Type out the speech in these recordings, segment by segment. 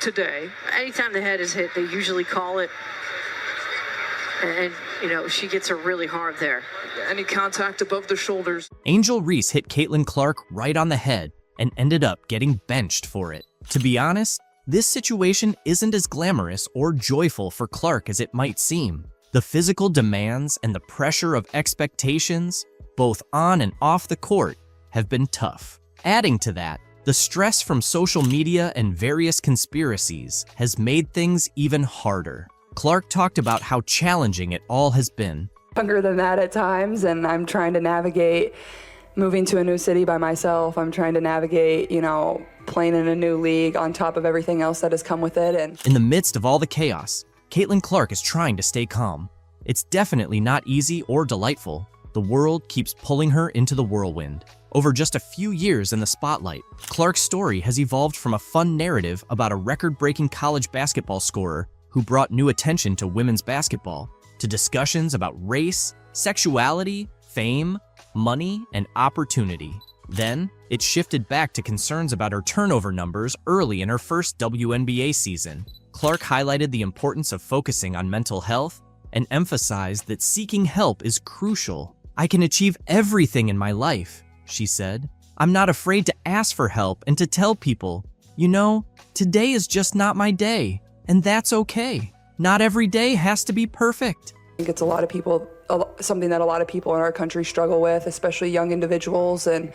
today. Anytime the head is hit, they usually call it. And she gets her really hard there. Any contact above the shoulders. Angel Reese hit Caitlin Clark right on the head and ended up getting benched for it. To be honest, this situation isn't as glamorous or joyful for Clark as it might seem. The physical demands and the pressure of expectations, both on and off the court, have been tough. Adding to that, the stress from social media and various conspiracies has made things even harder. Clark talked about how challenging it all has been. Younger than that at times, and I'm trying to navigate moving to a new city by myself. I'm trying to navigate, playing in a new league on top of everything else that has come with it. And in the midst of all the chaos, Caitlin Clark is trying to stay calm. It's definitely not easy or delightful. The world keeps pulling her into the whirlwind. Over just a few years in the spotlight, Clark's story has evolved from a fun narrative about a record-breaking college basketball scorer who brought new attention to women's basketball, to discussions about race, sexuality, fame, money, and opportunity. Then, it shifted back to concerns about her turnover numbers early in her first WNBA season. Clark highlighted the importance of focusing on mental health and emphasized that seeking help is crucial. "I can achieve everything in my life," she said. "I'm not afraid to ask for help and to tell people, today is just not my day, and that's okay. Not every day has to be perfect." I think it's something that a lot of people in our country struggle with, especially young individuals. And,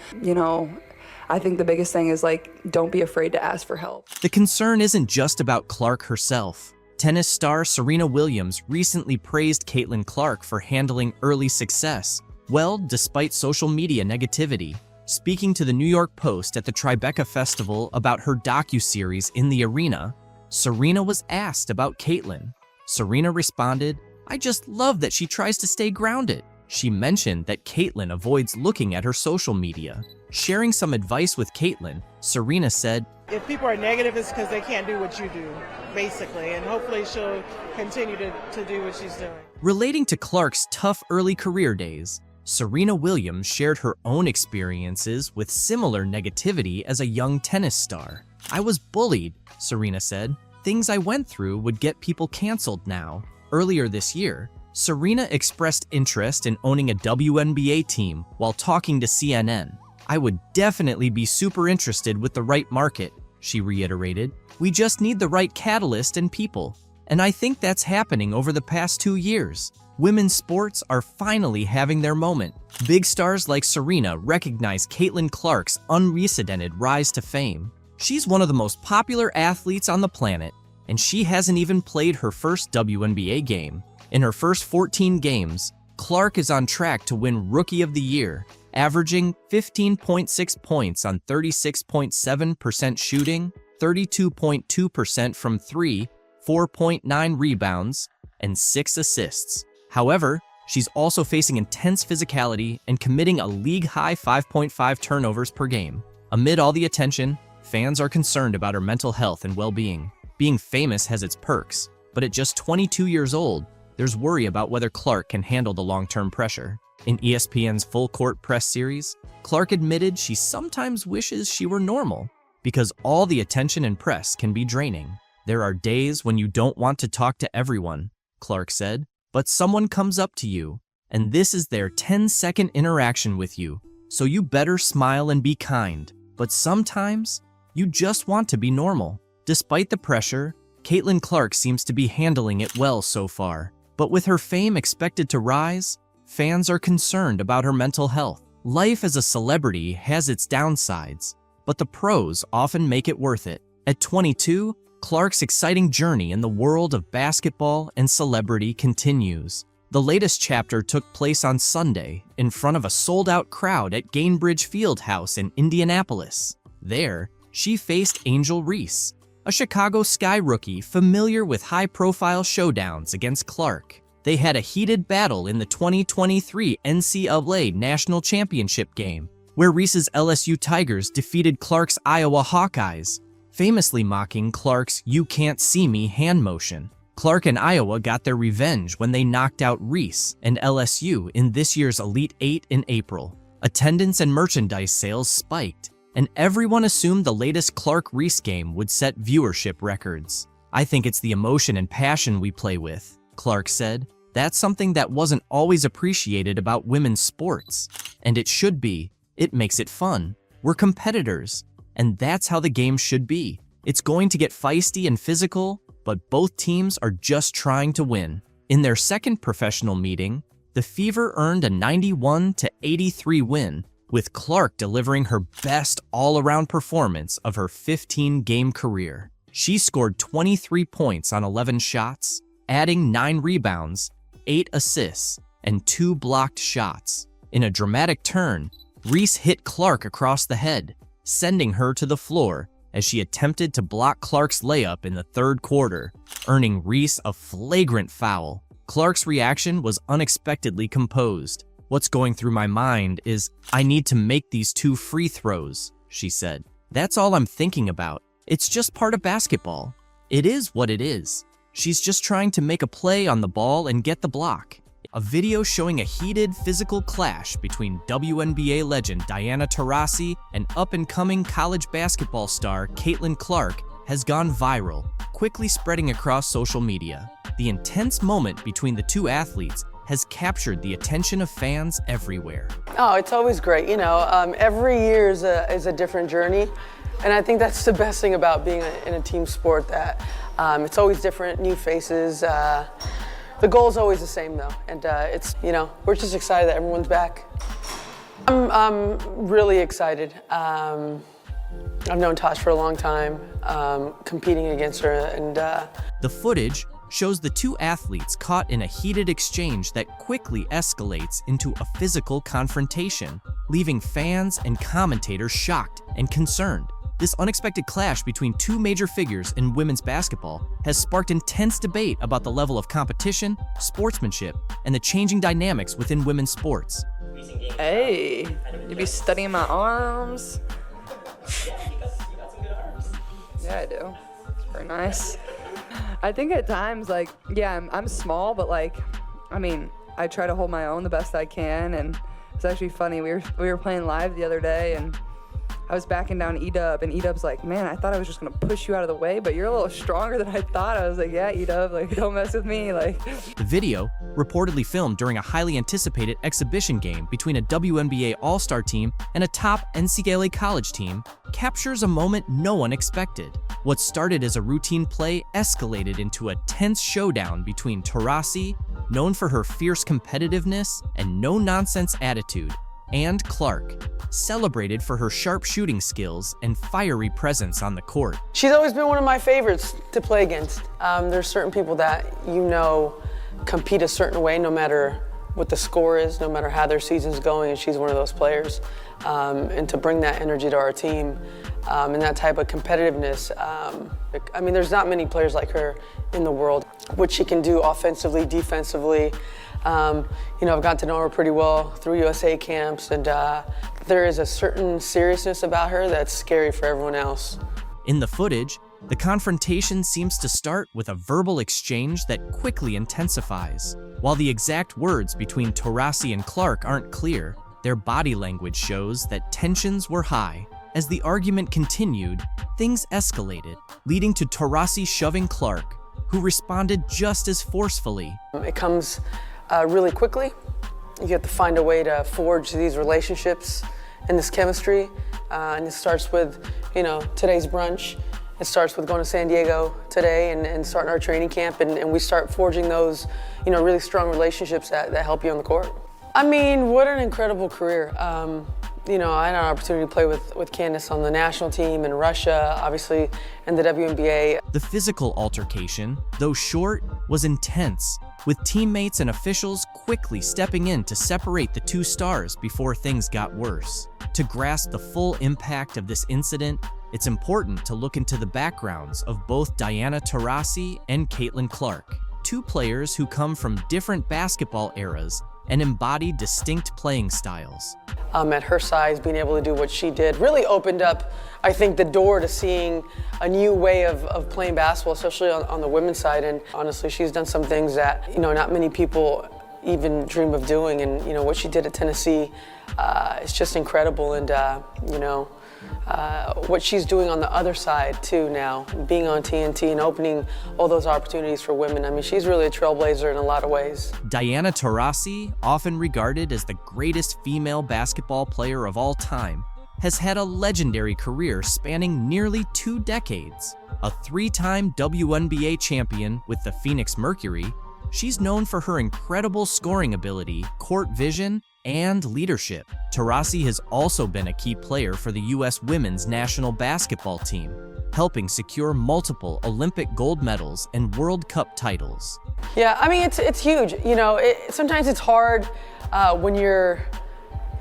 I think the biggest thing is don't be afraid to ask for help. The concern isn't just about Clark herself. Tennis star Serena Williams recently praised Caitlin Clark for handling early success well despite social media negativity. Speaking to the New York Post at the Tribeca Festival about her docuseries In the Arena, Serena was asked about Caitlin. Serena responded, "I just love that she tries to stay grounded." She mentioned that Caitlin avoids looking at her social media. Sharing some advice with Caitlin, Serena said, "If people are negative, it's because they can't do what you do, basically, and hopefully she'll continue to do what she's doing." Relating to Clark's tough early career days, Serena Williams shared her own experiences with similar negativity as a young tennis star. "I was bullied," Serena said. "Things I went through would get people canceled now." Earlier this year, Serena expressed interest in owning a WNBA team while talking to CNN. "I would definitely be super interested with the right market," she reiterated. "We just need the right catalyst and people. And I think that's happening over the past 2 years. Women's sports are finally having their moment." Big stars like Serena recognize Caitlin Clark's unprecedented rise to fame. She's one of the most popular athletes on the planet, and she hasn't even played her first WNBA game. In her first 14 games, Clark is on track to win Rookie of the Year, averaging 15.6 points on 36.7% shooting, 32.2% from three, 4.9 rebounds, and 6 assists. However, she's also facing intense physicality and committing a league-high 5.5 turnovers per game. Amid all the attention, fans are concerned about her mental health and well-being. Being famous has its perks, but at just 22 years old, there's worry about whether Clark can handle the long-term pressure. In ESPN's Full Court Press series, Clark admitted she sometimes wishes she were normal, because all the attention and press can be draining. "There are days when you don't want to talk to everyone," Clark said, "but someone comes up to you, and this is their 10-second interaction with you, so you better smile and be kind. But sometimes, you just want to be normal." Despite the pressure, Caitlin Clark seems to be handling it well so far. But with her fame expected to rise, fans are concerned about her mental health. Life as a celebrity has its downsides, but the pros often make it worth it. At 22, Clark's exciting journey in the world of basketball and celebrity continues. The latest chapter took place on Sunday in front of a sold-out crowd at Gainbridge Fieldhouse in Indianapolis. There, she faced Angel Reese, a Chicago Sky rookie familiar with high-profile showdowns against Clark. They had a heated battle in the 2023 NCAA National Championship game, where Reese's LSU Tigers defeated Clark's Iowa Hawkeyes, famously mocking Clark's "you can't see me" hand motion. Clark and Iowa got their revenge when they knocked out Reese and LSU in this year's Elite Eight in April. Attendance and merchandise sales spiked, and everyone assumed the latest Clark-Reese game would set viewership records. "I think it's the emotion and passion we play with," Clark said. "That's something that wasn't always appreciated about women's sports. And it should be. It makes it fun. We're competitors. And that's how the game should be. It's going to get feisty and physical, but both teams are just trying to win." In their second professional meeting, the Fever earned a 91-83 win, with Clark delivering her best all-around performance of her 15-game career. She scored 23 points on 11 shots, adding 9 rebounds, 8 assists, and 2 blocked shots. In a dramatic turn, Reese hit Clark across the head, sending her to the floor as she attempted to block Clark's layup in the third quarter, earning Reese a flagrant foul. Clark's reaction was unexpectedly composed. "What's going through my mind is, I need to make these 2 free throws," she said. "That's all I'm thinking about. It's just part of basketball. It is what it is. She's just trying to make a play on the ball and get the block." A video showing a heated physical clash between WNBA legend Diana Taurasi and up-and-coming college basketball star Caitlin Clark has gone viral, quickly spreading across social media. The intense moment between the two athletes has captured the attention of fans everywhere. Oh, it's always great. Every year is a different journey. And I think that's the best thing about being in a team sport, that it's always different, new faces. The goal is always the same though. And we're just excited that everyone's back. I'm really excited. I've known Tosh for a long time, competing against her, and The footage shows the two athletes caught in a heated exchange that quickly escalates into a physical confrontation, leaving fans and commentators shocked and concerned. This unexpected clash between two major figures in women's basketball has sparked intense debate about the level of competition, sportsmanship, and the changing dynamics within women's sports. Hey, you be studying my arms? Yeah, I do. It's very nice. I think at times, I'm small, but I try to hold my own the best I can, and it's actually funny. We were playing live the other day, and I was backing down E-Dub, and E-Dub's like, "Man, I thought I was just gonna push you out of the way, but you're a little stronger than I thought." I was like, "Yeah, E-Dub, don't mess with me." The video, reportedly filmed during a highly anticipated exhibition game between a WNBA All-Star team and a top NCAA college team, captures a moment no one expected. What started as a routine play escalated into a tense showdown between Taurasi, known for her fierce competitiveness and no-nonsense attitude, and Clark, celebrated for her sharp shooting skills and fiery presence on the court. she's always been one of my favorites to play against. There's certain people that compete a certain way no matter what the score is, no matter how their season's going, and she's one of those players. And to bring that energy to our team and that type of competitiveness, there's not many players like her in the world. What she can do offensively, defensively, I've gotten to know her pretty well through USA camps, and there is a certain seriousness about her that's scary for everyone else. In the footage, the confrontation seems to start with a verbal exchange that quickly intensifies. While the exact words between Taurasi and Clark aren't clear, their body language shows that tensions were high. As the argument continued, things escalated, leading to Taurasi shoving Clark, who responded just as forcefully. It comes really quickly. You have to find a way to forge these relationships and this chemistry. And it starts with, today's brunch. It starts with going to San Diego today and starting our training camp. And we start forging those, really strong relationships that help you on the court. What an incredible career. I had an opportunity to play with Candace on the national team in Russia, obviously, and the WNBA. The physical altercation, though short, was intense, with teammates and officials quickly stepping in to separate the two stars before things got worse. To grasp the full impact of this incident, it's important to look into the backgrounds of both Diana Taurasi and Caitlin Clark, two players who come from different basketball eras and embody distinct playing styles. At her size, being able to do what she did really opened up, I think, the door to seeing a new way of playing basketball, especially on the women's side. And honestly, she's done some things that, not many people even dream of doing. And, what she did at Tennessee is just incredible. And, what she's doing on the other side too now, being on TNT and opening all those opportunities for women. I mean, she's really a trailblazer in a lot of ways. Diana Taurasi, often regarded as the greatest female basketball player of all time, has had a legendary career spanning nearly 2 decades. A 3-time WNBA champion with the Phoenix Mercury, she's known for her incredible scoring ability, court vision, and leadership. Taurasi has also been a key player for the U.S. women's national basketball team, helping secure multiple Olympic gold medals and World Cup titles. Yeah, I mean, it's huge. You know, sometimes it's hard when you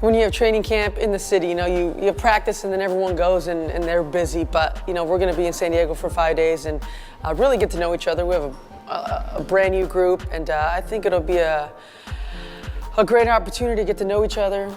have training camp in the city. You know, you practice and then everyone goes and they're busy. But, you know, we're going to be in San Diego for 5 days and really get to know each other. We have a brand new group, and I think it'll be a great opportunity to get to know each other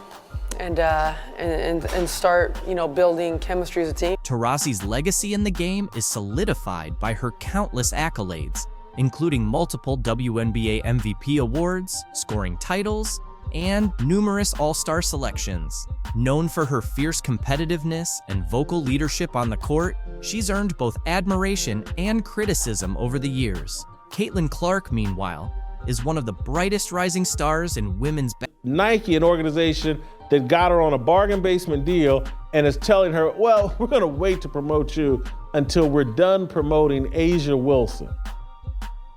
and start, you know, building chemistry as a team. Taurasi's legacy in the game is solidified by her countless accolades, including multiple WNBA MVP awards, scoring titles, and numerous All-Star selections. Known for her fierce competitiveness and vocal leadership on the court, she's earned both admiration and criticism over the years. Caitlin Clark, meanwhile, is one of the brightest rising stars in women's basketball. Nike, an organization that got her on a bargain basement deal and is telling her, well, we're going to wait to promote you until we're done promoting Asia Wilson.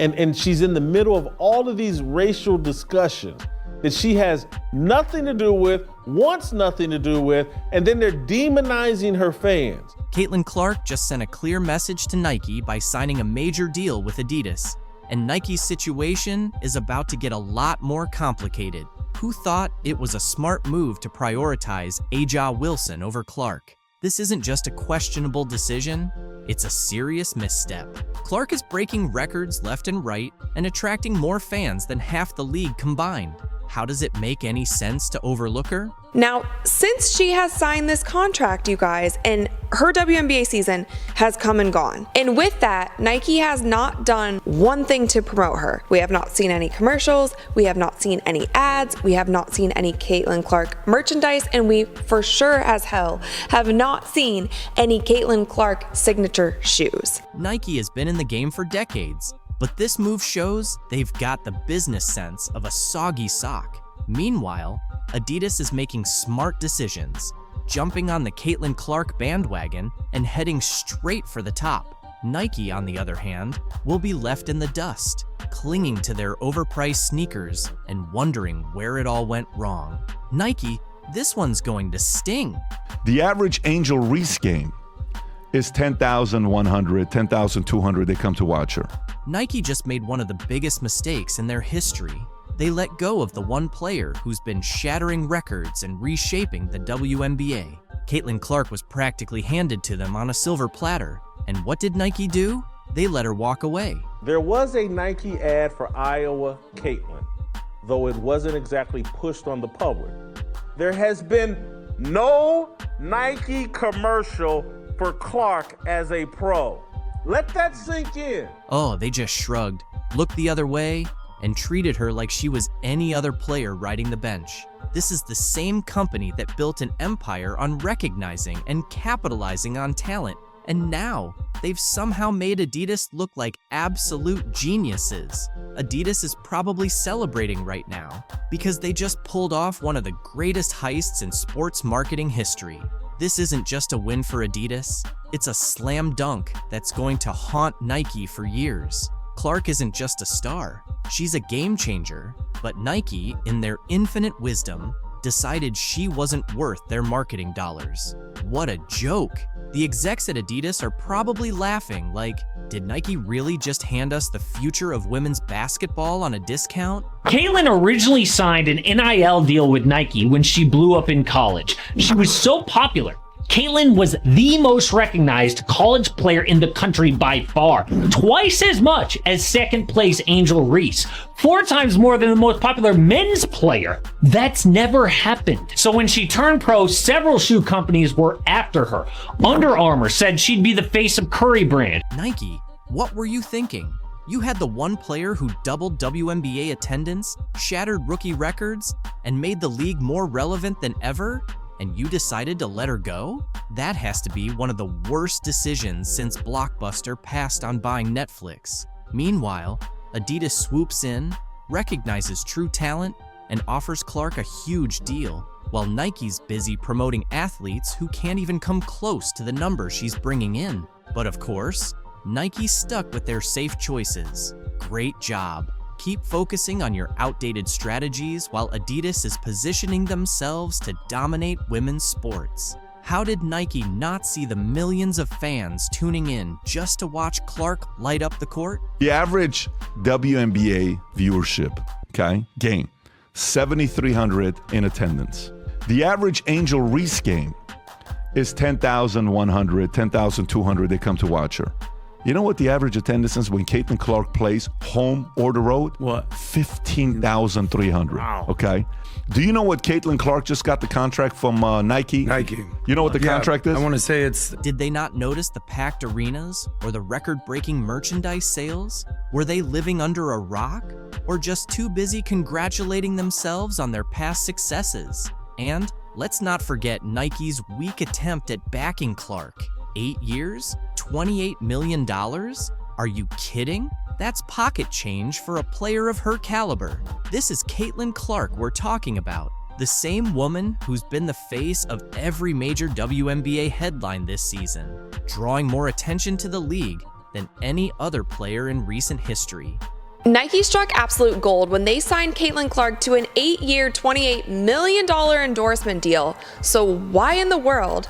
And she's in the middle of all of these racial discussions that she has nothing to do with, wants nothing to do with, and then they're demonizing her fans. Caitlin Clark just sent a clear message to Nike by signing a major deal with Adidas, and Nike's situation is about to get a lot more complicated. Who thought it was a smart move to prioritize Aja Wilson over Clark? This isn't just a questionable decision, it's a serious misstep. Clark is breaking records left and right and attracting more fans than half the league combined. How does it make any sense to overlook her? Now, since she has signed this contract, you guys, and her WNBA season has come and gone. And with that, Nike has not done one thing to promote her. We have not seen any commercials, we have not seen any ads, we have not seen any Caitlin Clark merchandise, and we for sure as hell have not seen any Caitlin Clark signature shoes. Nike has been in the game for decades, but this move shows they've got the business sense of a soggy sock. Meanwhile, Adidas is making smart decisions, jumping on the Caitlin Clark bandwagon and heading straight for the top. Nike, on the other hand, will be left in the dust, clinging to their overpriced sneakers and wondering where it all went wrong. Nike, this one's going to sting. The average Angel Reese game is 10,100, 10,200 they come to watch her. Nike just made one of the biggest mistakes in their history. They let go of the one player who's been shattering records and reshaping the WNBA. Caitlin Clark was practically handed to them on a silver platter. And what did Nike do? They let her walk away. There was a Nike ad for Iowa Caitlin, though it wasn't exactly pushed on the public. There has been no Nike commercial for Clark as a pro. Let that sink in. Oh, they just shrugged, looked the other way, and treated her like she was any other player riding the bench. This is the same company that built an empire on recognizing and capitalizing on talent, and now they've somehow made Adidas look like absolute geniuses. Adidas is probably celebrating right now because they just pulled off one of the greatest heists in sports marketing history. This isn't just a win for Adidas, it's a slam dunk that's going to haunt Nike for years. Clark isn't just a star, she's a game changer, but Nike, in their infinite wisdom, decided she wasn't worth their marketing dollars. What a joke! The execs at Adidas are probably laughing like, did Nike really just hand us the future of women's basketball on a discount? Caitlin originally signed an NIL deal with Nike when she blew up in college. She was so popular. Caitlin was the most recognized college player in the country by far, twice as much as second place Angel Reese, 4 times more than the most popular men's player. That's never happened. So when she turned pro, several shoe companies were after her. Under Armour said she'd be the face of Curry brand. Nike, what were you thinking? You had the one player who doubled WNBA attendance, shattered rookie records, and made the league more relevant than ever? and you decided to let her go? That has to be one of the worst decisions since Blockbuster passed on buying Netflix. Meanwhile, Adidas swoops in, recognizes true talent, and offers Clark a huge deal, while Nike's busy promoting athletes who can't even come close to the number she's bringing in. But of course, Nike stuck with their safe choices. Great job. Keep focusing on your outdated strategies while Adidas is positioning themselves to dominate women's sports. How did Nike not see the millions of fans tuning in just to watch Clark light up the court? The average WNBA viewership, game, 7,300 in attendance. The average Angel Reese game is 10,100, 10,200. They come to watch her. You know what the average attendance is when Caitlin Clark plays home or the road? What? 15,300. Wow. Okay. Do you know what Caitlin Clark just got the contract from Nike? Nike. You know what the contract is? I want to say it's... Did they not notice the packed arenas or the record-breaking merchandise sales? Were they living under a rock? Or just too busy congratulating themselves on their past successes? And let's not forget Nike's weak attempt at backing Clark. 8 years? $28 million? Are you kidding? That's pocket change for a player of her caliber. This is Caitlin Clark we're talking about, the same woman who's been the face of every major WNBA headline this season, drawing more attention to the league than any other player in recent history. Nike struck absolute gold when they signed Caitlin Clark to an 8-year, $28 million endorsement deal. So why in the world?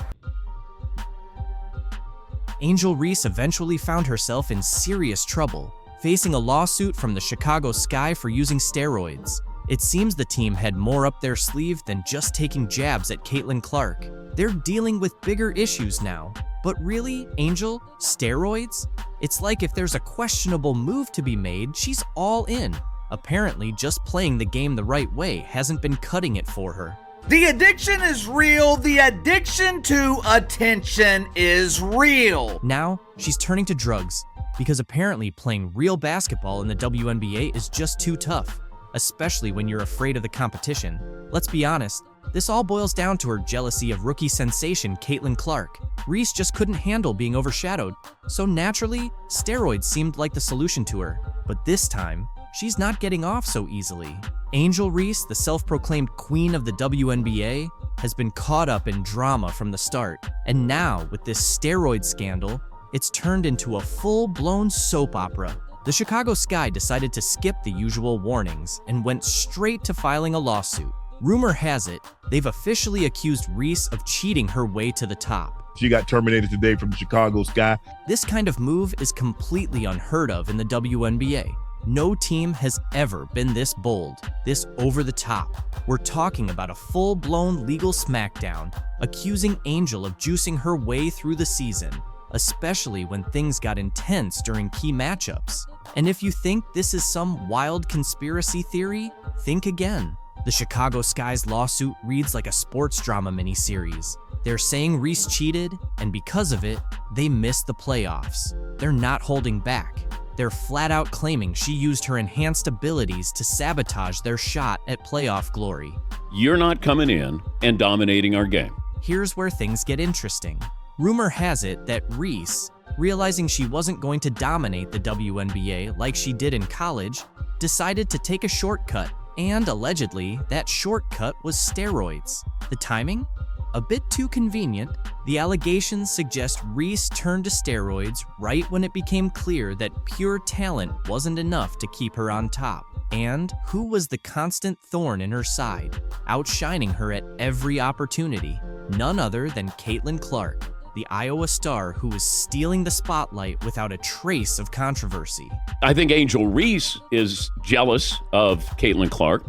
Angel Reese eventually found herself in serious trouble, facing a lawsuit from the Chicago Sky for using steroids. It seems the team had more up their sleeve than just taking jabs at Caitlin Clark. They're dealing with bigger issues now. But really, Angel, steroids? It's like if there's a questionable move to be made, she's all in. Apparently, just playing the game the right way hasn't been cutting it for her. The addiction is real. The addiction to attention is real. Now, she's turning to drugs, because apparently playing real basketball in the WNBA is just too tough, especially when you're afraid of the competition. Let's be honest, this all boils down to her jealousy of rookie sensation Caitlin Clark. Reese just couldn't handle being overshadowed, so naturally, steroids seemed like the solution to her. But this time, she's not getting off so easily. Angel Reese, the self-proclaimed queen of the WNBA, has been caught up in drama from the start. And now, with this steroid scandal, it's turned into a full-blown soap opera. The Chicago Sky decided to skip the usual warnings and went straight to filing a lawsuit. Rumor has it, they've officially accused Reese of cheating her way to the top. She got terminated today from the Chicago Sky. This kind of move is completely unheard of in the WNBA. No team has ever been this bold, this over the top. We're talking about a full-blown legal smackdown, accusing Angel of juicing her way through the season, especially when things got intense during key matchups. And if you think this is some wild conspiracy theory, think again. The Chicago Sky's lawsuit reads like a sports drama miniseries. They're saying Reese cheated, and because of it, they missed the playoffs. They're not holding back. They're flat out claiming she used her enhanced abilities to sabotage their shot at playoff glory. You're not coming in and dominating our game. Here's where things get interesting. Rumor has it that Reese, realizing she wasn't going to dominate the WNBA like she did in college, decided to take a shortcut, and allegedly, that shortcut was steroids. The timing? A bit too convenient. The allegations suggest Reese turned to steroids right when it became clear that pure talent wasn't enough to keep her on top. And who was the constant thorn in her side, outshining her at every opportunity? None other than Caitlin Clark, the Iowa star who was stealing the spotlight without a trace of controversy. I think Angel Reese is jealous of Caitlin Clark.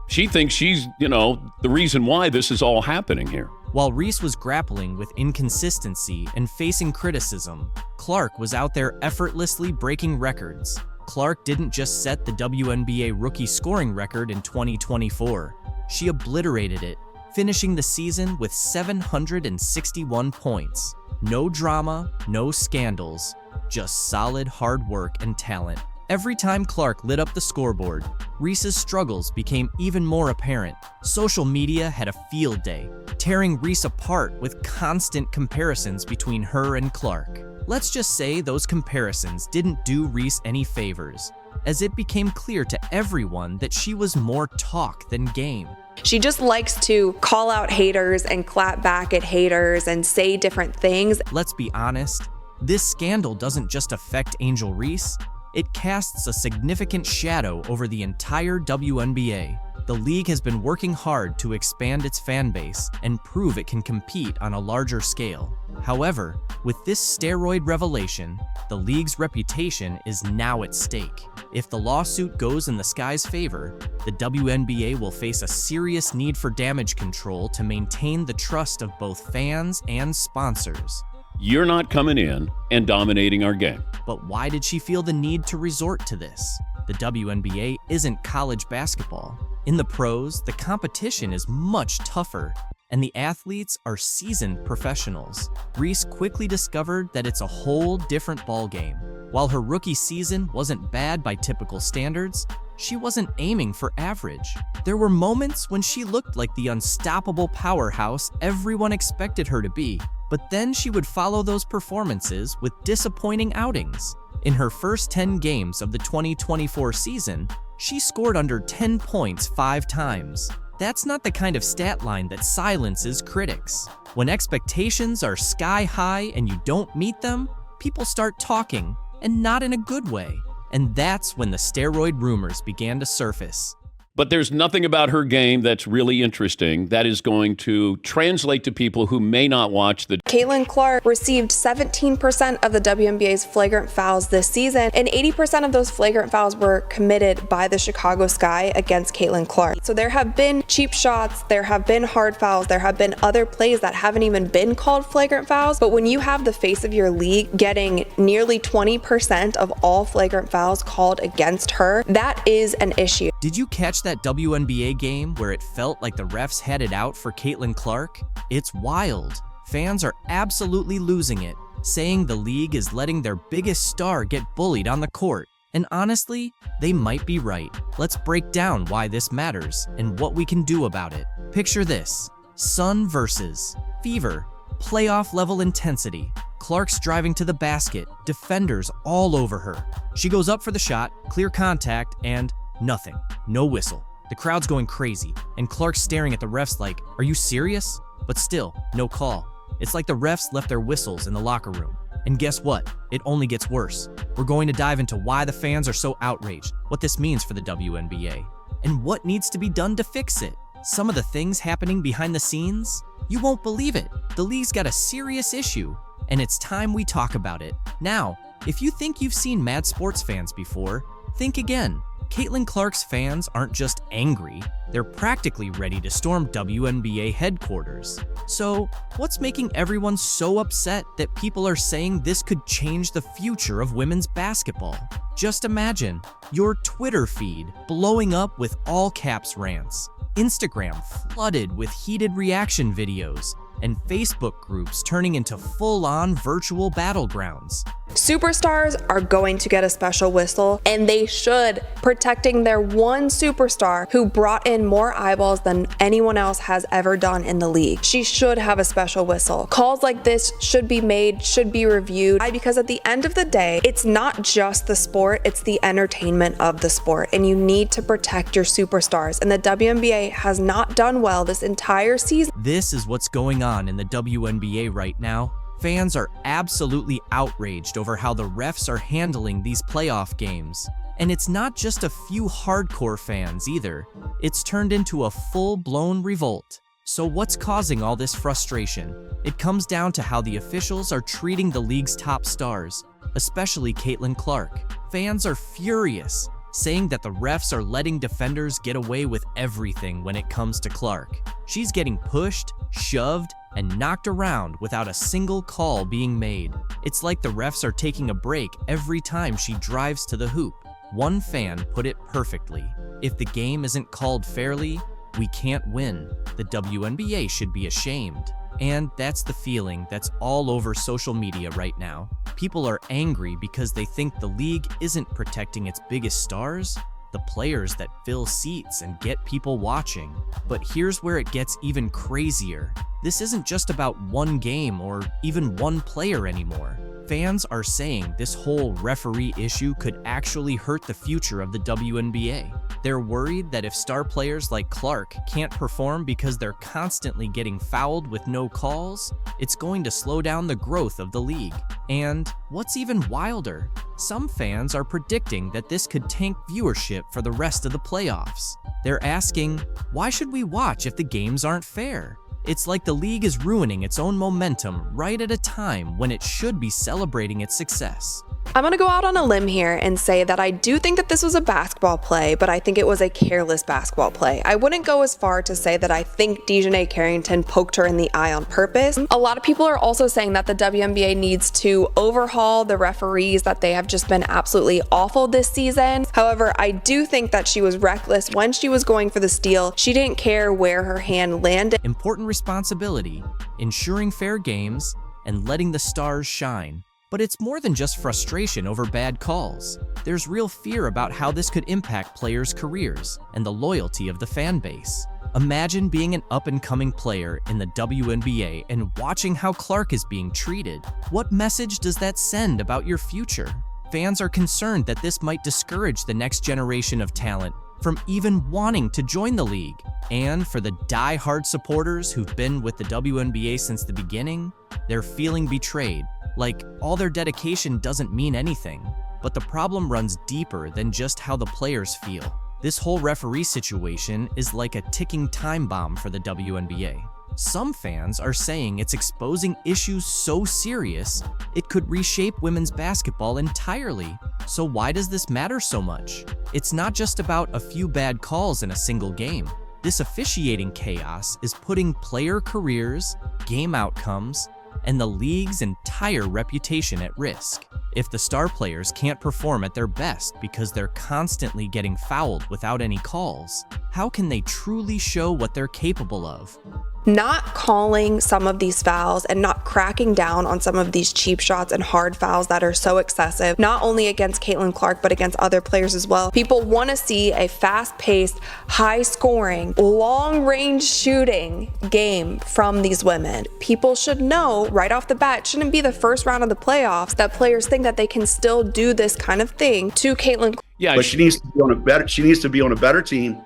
She thinks she's, the reason why this is all happening here. While Reese was grappling with inconsistency and facing criticism, Clark was out there effortlessly breaking records. Clark didn't just set the WNBA rookie scoring record in 2024. She obliterated it, finishing the season with 761 points. No drama, no scandals, just solid hard work and talent. Every time Clark lit up the scoreboard, Reese's struggles became even more apparent. Social media had a field day, tearing Reese apart with constant comparisons between her and Clark. Let's just say those comparisons didn't do Reese any favors, as it became clear to everyone that she was more talk than game. She just likes to call out haters and clap back at haters and say different things. Let's be honest, this scandal doesn't just affect Angel Reese, it casts a significant shadow over the entire WNBA. The league has been working hard to expand its fan base and prove it can compete on a larger scale. However, with this steroid revelation, the league's reputation is now at stake. If the lawsuit goes in the Sky's favor, the WNBA will face a serious need for damage control to maintain the trust of both fans and sponsors. You're not coming in and dominating our game. But why did she feel the need to resort to this? The WNBA isn't college basketball. In the pros, the competition is much tougher, and the athletes are seasoned professionals. Reese quickly discovered that it's a whole different ballgame. While her rookie season wasn't bad by typical standards, she wasn't aiming for average. There were moments when she looked like the unstoppable powerhouse everyone expected her to be, but then she would follow those performances with disappointing outings. In her first 10 games of the 2024 season, she scored under 10 points 5 times. That's not the kind of stat line that silences critics. When expectations are sky high and you don't meet them, people start talking, and not in a good way. And that's when the steroid rumors began to surface. But there's nothing about her game that's really interesting that is going to translate to people who may not watch the... Caitlin Clark received 17% of the WNBA's flagrant fouls this season, and 80% of those flagrant fouls were committed by the Chicago Sky against Caitlin Clark. So there have been cheap shots, there have been hard fouls, there have been other plays that haven't even been called flagrant fouls, but when you have the face of your league getting nearly 20% of all flagrant fouls called against her, that is an issue. Did you catch that WNBA game where it felt like the refs had it out for Caitlin Clark? It's wild. Fans are absolutely losing it, saying the league is letting their biggest star get bullied on the court. And honestly, they might be right. Let's break down why this matters and what we can do about it. Picture this: sun versus fever, playoff level intensity. Clark's driving to the basket, defenders all over her. She goes up for the shot, clear contact, and nothing. No whistle. The crowd's going crazy, and Clark's staring at the refs like, are you serious? But still, no call. It's like the refs left their whistles in the locker room. And guess what? It only gets worse. We're going to dive into why the fans are so outraged, what this means for the WNBA, and what needs to be done to fix it. Some of the things happening behind the scenes? You won't believe it. The league's got a serious issue, and it's time we talk about it. Now, if you think you've seen mad sports fans before, think again. Caitlin Clark's fans aren't just angry, they're practically ready to storm WNBA headquarters. So, what's making everyone so upset that people are saying this could change the future of women's basketball? Just imagine your Twitter feed blowing up with all caps rants, Instagram flooded with heated reaction videos, and Facebook groups turning into full-on virtual battlegrounds. Superstars are going to get a special whistle, and they should, protecting their one superstar who brought in more eyeballs than anyone else has ever done in the league. She should have a special whistle. Calls like this should be made, should be reviewed, because at the end of the day, it's not just the sport, it's the entertainment of the sport, and you need to protect your superstars, and the WNBA has not done well this entire season. This is what's going on in the WNBA right now. Fans are absolutely outraged over how the refs are handling these playoff games. And it's not just a few hardcore fans either. It's turned into a full-blown revolt. So what's causing all this frustration? It comes down to how the officials are treating the league's top stars, especially Caitlin Clark. Fans are furious, saying that the refs are letting defenders get away with everything when it comes to Clark. She's getting pushed, shoved, and knocked around without a single call being made. It's like the refs are taking a break every time she drives to the hoop. One fan put it perfectly: if the game isn't called fairly, "We can't win. The WNBA should be ashamed." And that's the feeling that's all over social media right now. People are angry because they think the league isn't protecting its biggest stars, the players that fill seats and get people watching. But here's where it gets even crazier. This isn't just about one game or even one player anymore. Fans are saying this whole referee issue could actually hurt the future of the WNBA. They're worried that if star players like Clark can't perform because they're constantly getting fouled with no calls, it's going to slow down the growth of the league. And what's even wilder, some fans are predicting that this could tank viewership for the rest of the playoffs. They're asking, why should we watch if the games aren't fair? It's like the league is ruining its own momentum right at a time when it should be celebrating its success. I'm gonna go out on a limb here and say that I do think that this was a basketball play, but I think it was a careless basketball play. I wouldn't go as far to say that I think Dejanay Carrington poked her in the eye on purpose. A lot of people are also saying that the WNBA needs to overhaul the referees, that they have just been absolutely awful this season. However, I do think that she was reckless when she was going for the steal. She didn't care where her hand landed. Important responsibility, ensuring fair games, and letting the stars shine. But it's more than just frustration over bad calls. There's real fear about how this could impact players' careers and the loyalty of the fan base. Imagine being an up-and-coming player in the WNBA and watching how Clark is being treated. What message does that send about your future? Fans are concerned that this might discourage the next generation of talent from even wanting to join the league. And for the die-hard supporters who've been with the WNBA since the beginning, they're feeling betrayed. Like, all their dedication doesn't mean anything. But the problem runs deeper than just how the players feel. This whole referee situation is like a ticking time bomb for the WNBA. Some fans are saying it's exposing issues so serious, it could reshape women's basketball entirely. So why does this matter so much? It's not just about a few bad calls in a single game. This officiating chaos is putting player careers, game outcomes, and the league's entire reputation at risk. If the star players can't perform at their best because they're constantly getting fouled without any calls, how can they truly show what they're capable of? Not calling some of these fouls and not cracking down on some of these cheap shots and hard fouls that are so excessive, not only against Caitlin Clark, but against other players as well. People want to see a fast-paced, high-scoring, long-range shooting game from these women. People should know right off the bat, it shouldn't be the first round of the playoffs that players think that they can still do this kind of thing to Caitlin. Yeah, but she needs to be on a better. She needs to be on a better team.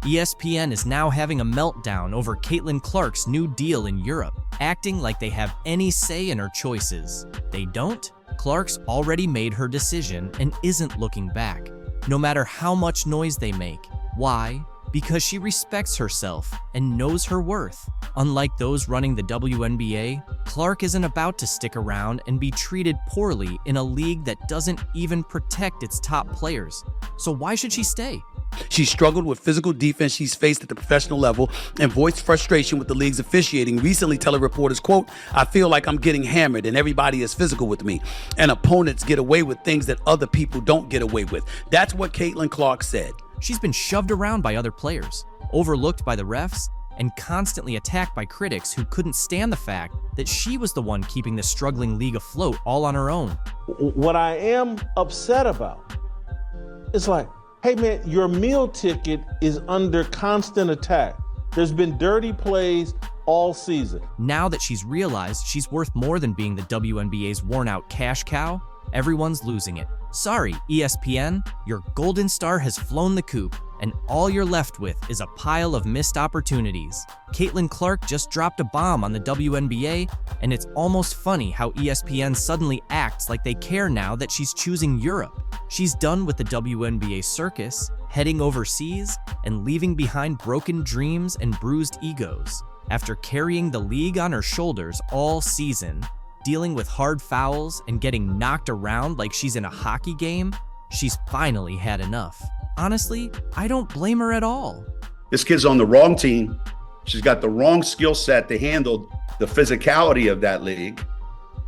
ESPN is now having a meltdown over Caitlin Clark's new deal in Europe, acting like they have any say in her choices. They don't? Clark's already made her decision and isn't looking back, no matter how much noise they make. Why? Because she respects herself and knows her worth. Unlike those running the WNBA, Clark isn't about to stick around and be treated poorly in a league that doesn't even protect its top players. So why should she stay? She struggled with physical defense she's faced at the professional level and voiced frustration with the league's officiating, recently telling reporters, quote, "I feel like I'm getting hammered and everybody is physical with me, and opponents get away with things that other people don't get away with." That's what Caitlin Clark said. She's been shoved around by other players, overlooked by the refs, and constantly attacked by critics who couldn't stand the fact that she was the one keeping the struggling league afloat all on her own. What I am upset about is like, hey man, your meal ticket is under constant attack. There's been dirty plays all season. Now that she's realized she's worth more than being the WNBA's worn-out cash cow, everyone's losing it. Sorry, ESPN, your golden star has flown the coop, and all you're left with is a pile of missed opportunities. Caitlin Clark just dropped a bomb on the WNBA, and it's almost funny how ESPN suddenly acts like they care now that she's choosing Europe. She's done with the WNBA circus, heading overseas, and leaving behind broken dreams and bruised egos. After carrying the league on her shoulders all season, dealing with hard fouls and getting knocked around like she's in a hockey game, she's finally had enough. Honestly, I don't blame her at all. This kid's on the wrong team. She's got the wrong skill set to handle the physicality of that league.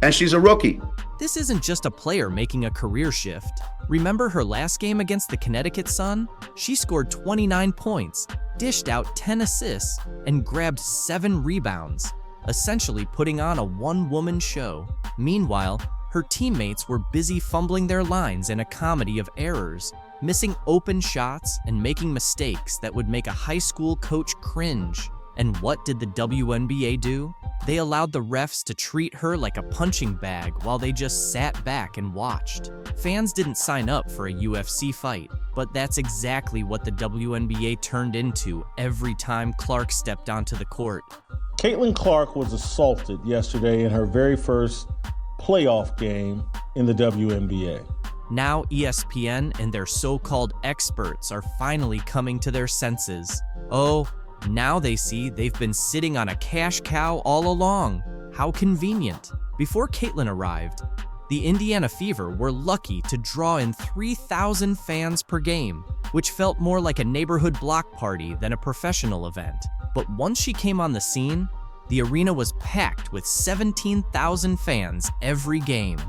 And she's a rookie. This isn't just a player making a career shift. Remember her last game against the Connecticut Sun? She scored 29 points, dished out 10 assists, and grabbed 7 rebounds, essentially putting on a one-woman show. Meanwhile, her teammates were busy fumbling their lines in a comedy of errors, missing open shots and making mistakes that would make a high school coach cringe. And what did the WNBA do? They allowed the refs to treat her like a punching bag while they just sat back and watched. Fans didn't sign up for a UFC fight, but that's exactly what the WNBA turned into every time Clark stepped onto the court. Caitlin Clark was assaulted yesterday in her very first playoff game in the WNBA. Now ESPN and their so-called experts are finally coming to their senses. Oh, now they see they've been sitting on a cash cow all along. How convenient. Before Caitlin arrived, the Indiana Fever were lucky to draw in 3,000 fans per game, which felt more like a neighborhood block party than a professional event. But once she came on the scene, the arena was packed with 17,000 fans every game.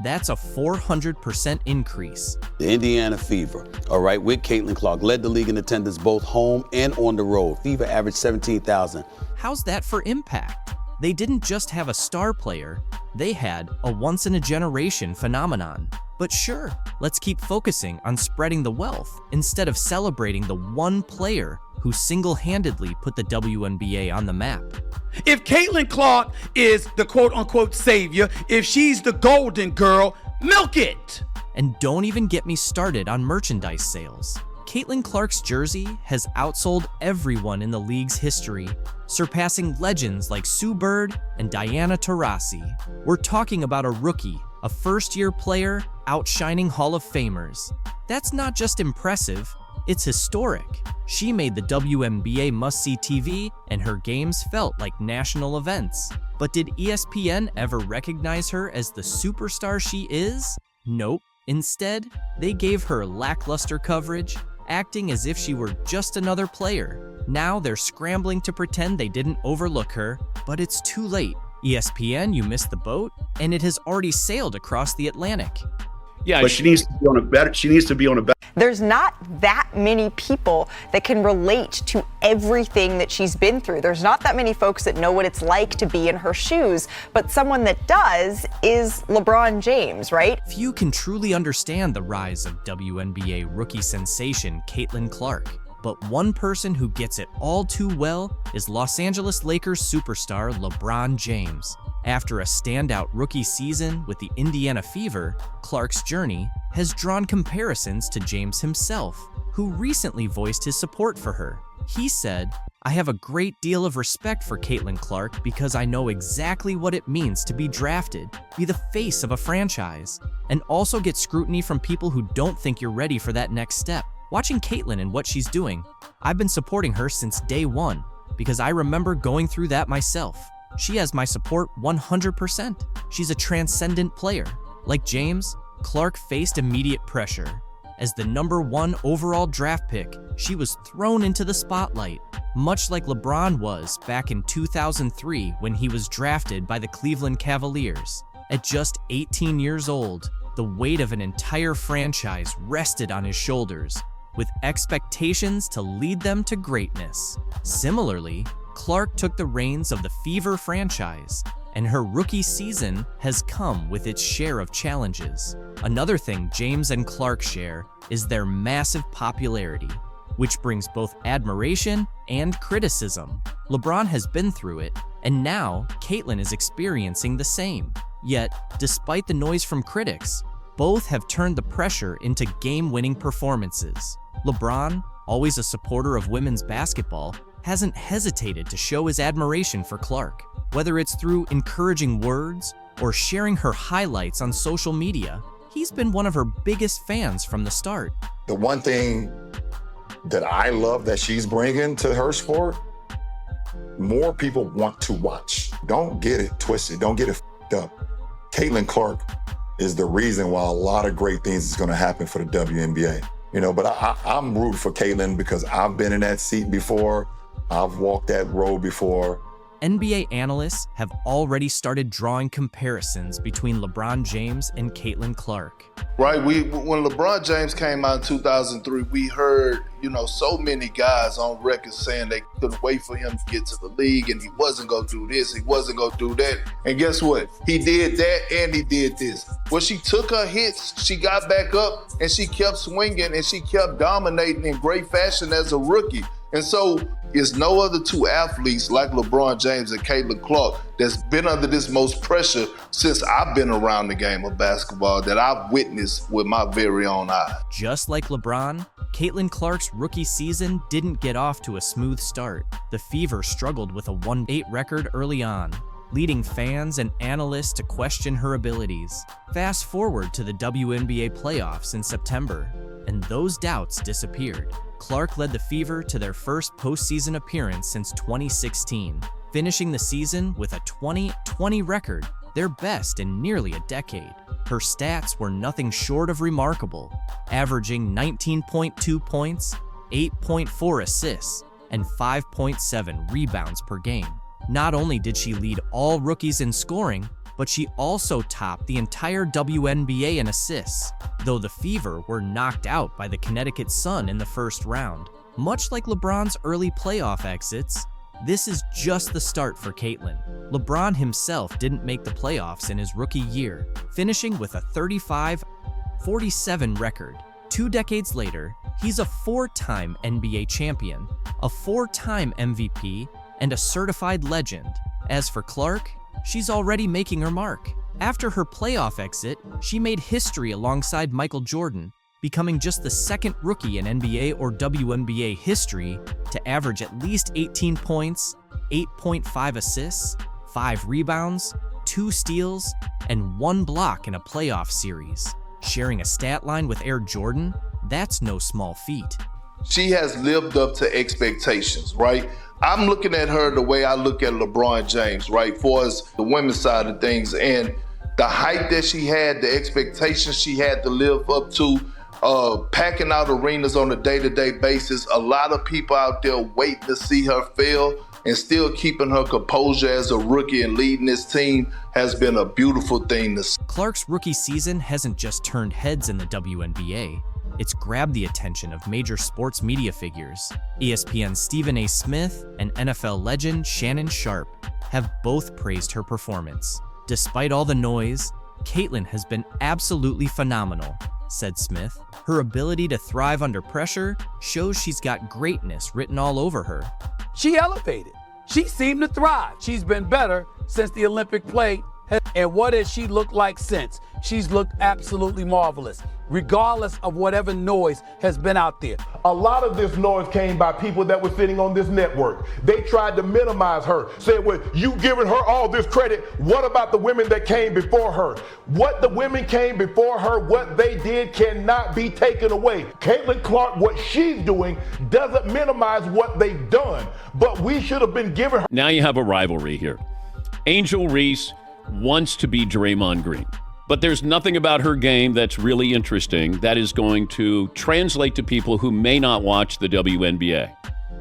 That's a 400% increase. The Indiana Fever, all right, with Caitlin Clark, led the league in attendance both home and on the road. Fever averaged 17,000. How's that for impact? They didn't just have a star player, they had a once-in-a-generation phenomenon. But sure, let's keep focusing on spreading the wealth instead of celebrating the one player who single-handedly put the WNBA on the map. If Caitlin Clark is the quote-unquote savior, if she's the golden girl, milk it! And don't even get me started on merchandise sales. Caitlin Clark's jersey has outsold everyone in the league's history, surpassing legends like Sue Bird and Diana Taurasi. We're talking about a rookie, a first-year player, outshining Hall of Famers. That's not just impressive, it's historic. She made the WNBA must-see TV, and her games felt like national events. But did ESPN ever recognize her as the superstar she is? Nope. Instead, they gave her lackluster coverage, acting as if she were just another player. Now they're scrambling to pretend they didn't overlook her, but it's too late. ESPN, you missed the boat, and it has already sailed across the Atlantic. Yeah, But she needs to be on a better. She needs to be on a better. There's not that many people that can relate to everything that she's been through. There's not that many folks that know what it's like to be in her shoes, but someone that does is LeBron James, right? Few can truly understand the rise of WNBA rookie sensation Caitlin Clark, but one person who gets it all too well is Los Angeles Lakers superstar LeBron James. After a standout rookie season with the Indiana Fever, Clark's journey has drawn comparisons to James himself, who recently voiced his support for her. He said, "I have a great deal of respect for Caitlin Clark because I know exactly what it means to be drafted, be the face of a franchise, and also get scrutiny from people who don't think you're ready for that next step. Watching Caitlin and what she's doing, I've been supporting her since day one because I remember going through that myself. She has my support 100%. She's a transcendent player. Like James, Clark faced immediate pressure. As the #1 overall draft pick, she was thrown into the spotlight, much like LeBron was back in 2003 when he was drafted by the Cleveland Cavaliers. At just 18 years old, the weight of an entire franchise rested on his shoulders, with expectations to lead them to greatness. Similarly, Clark took the reins of the Fever franchise, and her rookie season has come with its share of challenges. Another thing James and Clark share is their massive popularity, which brings both admiration and criticism. LeBron has been through it, and now Caitlin is experiencing the same. Yet, despite the noise from critics, both have turned the pressure into game-winning performances. LeBron, always a supporter of women's basketball, hasn't hesitated to show his admiration for Clark, whether it's through encouraging words or sharing her highlights on social media. He's been one of her biggest fans from the start. The one thing that I love that she's bringing to her sport, more people want to watch. Don't get it twisted. Don't get it f***ed up. Caitlin Clark is the reason why a lot of great things is going to happen for the WNBA. You know, but I'm rooting for Caitlin because I've been in that seat before. I've walked that road before, NBA analysts have already started drawing comparisons between LeBron James and Caitlin Clark. Right, when LeBron James came out in 2003, we heard, so many guys on record saying they couldn't wait for him to get to the league and he wasn't going to do this, he wasn't going to do that. And guess what? He did that and he did this. When she took her hits, she got back up and she kept swinging and she kept dominating in great fashion as a rookie. And so it's no other two athletes like LeBron James and Caitlin Clark that's been under this most pressure since I've been around the game of basketball that I've witnessed with my very own eye. Just like LeBron, Caitlin Clark's rookie season didn't get off to a smooth start. The Fever struggled with a 1-8 record early on, leading fans and analysts to question her abilities. Fast forward to the WNBA playoffs in September, and those doubts disappeared. Clark led the Fever to their first postseason appearance since 2016, finishing the season with a 20-20 record, their best in nearly a decade. Her stats were nothing short of remarkable, averaging 19.2 points, 8.4 assists, and 5.7 rebounds per game. Not only did she lead all rookies in scoring, but she also topped the entire WNBA in assists, though the Fever were knocked out by the Connecticut Sun in the first round. Much like LeBron's early playoff exits, this is just the start for Caitlin. LeBron himself didn't make the playoffs in his rookie year, finishing with a 35-47 record. 2 decades later, he's a 4-time NBA champion, a 4-time MVP, and a certified legend. As for Clark, she's already making her mark. After her playoff exit, she made history alongside Michael Jordan, becoming just the second rookie in NBA or WNBA history to average at least 18 points, 8.5 assists, 5 rebounds, 2 steals, and 1 block in a playoff series. Sharing a stat line with Air Jordan, that's no small feat. She has lived up to expectations, right? I'm looking at her the way I look at LeBron James, right? For as the women's side of things, and the hype that she had, the expectations she had to live up to, packing out arenas on a day-to-day basis. A lot of people out there waiting to see her fail, and still keeping her composure as a rookie and leading this team has been a beautiful thing to see. Clark's rookie season hasn't just turned heads in the WNBA. It's grabbed the attention of major sports media figures. ESPN's Stephen A. Smith and NFL legend Shannon Sharpe have both praised her performance. Despite all the noise, Caitlin has been absolutely phenomenal, said Smith. Her ability to thrive under pressure shows she's got greatness written all over her. She elevated. She seemed to thrive. She's been better since the Olympic play. And what has she looked like since? She's looked absolutely marvelous, regardless of whatever noise has been out there. A lot of this noise came by people that were sitting on this network. They tried to minimize her, said, well, you giving her all this credit. What about the women that came before her? What the women came before her, what they did cannot be taken away. Caitlin Clark, what she's doing doesn't minimize what they've done, but we should have been giving her. Now you have a rivalry here. Angel Reese wants to be Draymond Green, but there's nothing about her game that's really interesting that is going to translate to people who may not watch the WNBA,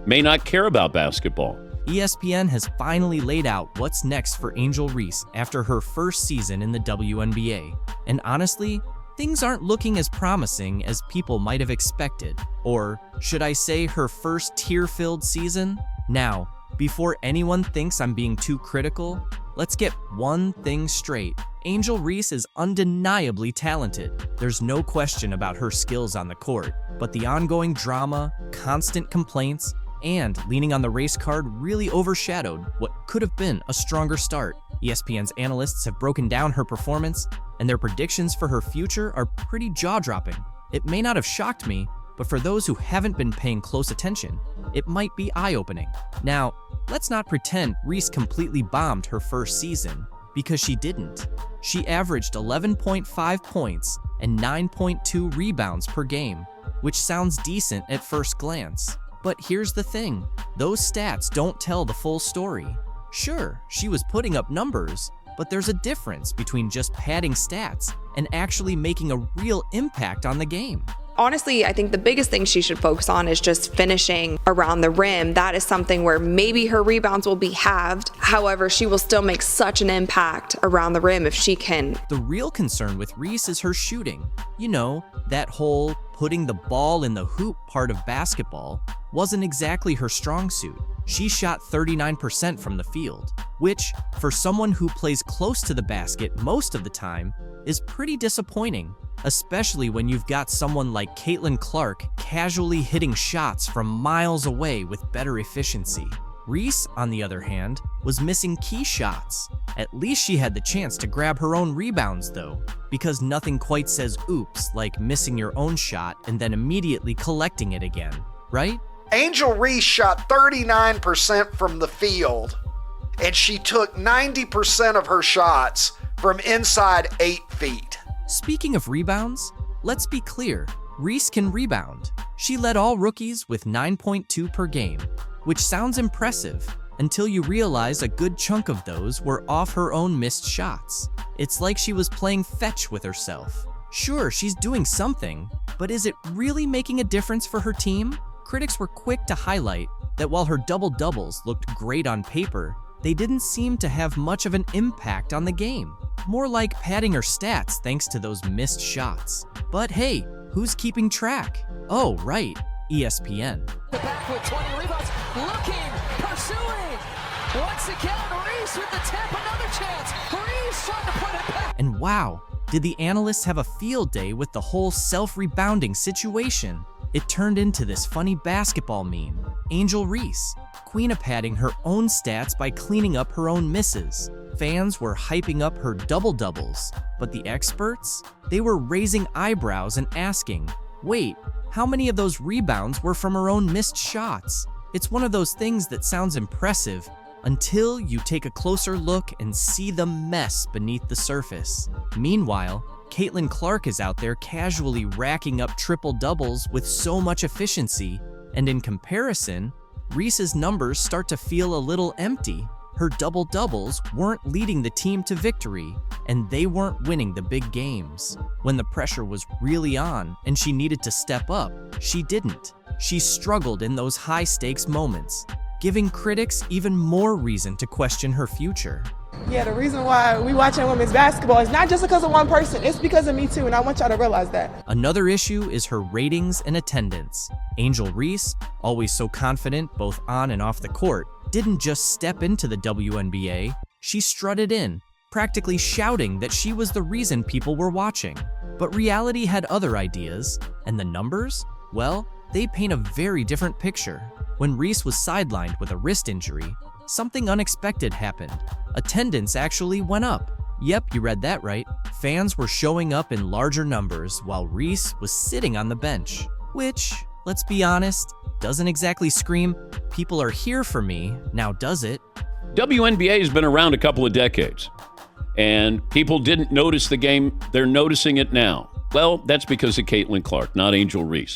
may not care about basketball. ESPN has finally laid out what's next for Angel Reese after her first season in the WNBA. And honestly, things aren't looking as promising as people might have expected. Or should I say her first tear-filled season? Now, before anyone thinks I'm being too critical, let's get one thing straight. Angel Reese is undeniably talented. There's no question about her skills on the court, but the ongoing drama, constant complaints, and leaning on the race card really overshadowed what could have been a stronger start. ESPN's analysts have broken down her performance, and their predictions for her future are pretty jaw-dropping. It may not have shocked me, but for those who haven't been paying close attention, it might be eye-opening. Now, let's not pretend Reese completely bombed her first season, because she didn't. She averaged 11.5 points and 9.2 rebounds per game, which sounds decent at first glance. But here's the thing, those stats don't tell the full story. Sure, she was putting up numbers, but there's a difference between just padding stats and actually making a real impact on the game. Honestly, I think the biggest thing she should focus on is just finishing around the rim. That is something where maybe her rebounds will be halved. However, she will still make such an impact around the rim if she can. The real concern with Reese is her shooting. You know, that whole putting the ball in the hoop part of basketball wasn't exactly her strong suit. She shot 39% from the field, which, for someone who plays close to the basket most of the time, is pretty disappointing, especially when you've got someone like Caitlin Clark casually hitting shots from miles away with better efficiency. Reese, on the other hand, was missing key shots. At least she had the chance to grab her own rebounds, though, because nothing quite says oops like missing your own shot and then immediately collecting it again, right? Angel Reese shot 39% from the field, and she took 90% of her shots from inside 8 feet. Speaking of rebounds, let's be clear, Reese can rebound. She led all rookies with 9.2 per game, which sounds impressive until you realize a good chunk of those were off her own missed shots. It's like she was playing fetch with herself. Sure, she's doing something, but is it really making a difference for her team? Critics were quick to highlight that while her double-doubles looked great on paper, they didn't seem to have much of an impact on the game. More like padding her stats thanks to those missed shots. But hey, who's keeping track? Oh, right, ESPN. The back with 20 rebounds, looking, pursuing. Once again, Reese with the tip, another chance. Reese trying to put it back. And wow, did the analysts have a field day with the whole self-rebounding situation? It turned into this funny basketball meme. Angel Reese, queen of padding her own stats by cleaning up her own misses. Fans were hyping up her double-doubles, but the experts? They were raising eyebrows and asking, wait, how many of those rebounds were from her own missed shots? It's one of those things that sounds impressive until you take a closer look and see the mess beneath the surface. Meanwhile, Caitlin Clark is out there casually racking up triple-doubles with so much efficiency, and in comparison, Reese's numbers start to feel a little empty. Her double-doubles weren't leading the team to victory, and they weren't winning the big games. When the pressure was really on and she needed to step up, she didn't. She struggled in those high-stakes moments, giving critics even more reason to question her future. Yeah, the reason why we watching women's basketball is not just because of one person, it's because of me too, and I want y'all to realize that. Another issue is her ratings and attendance. Angel Reese, always so confident both on and off the court, didn't just step into the WNBA, she strutted in, practically shouting that she was the reason people were watching. But reality had other ideas, and the numbers? Well, they paint a very different picture. When Reese was sidelined with a wrist injury, something unexpected happened. Attendance actually went up. Yep, you read that right. Fans were showing up in larger numbers while Reese was sitting on the bench, which, let's be honest, doesn't exactly scream, people are here for me, now does it? WNBA has been around a couple of decades, and people didn't notice the game. They're noticing it now. Well, that's because of Caitlin Clark, not Angel Reese.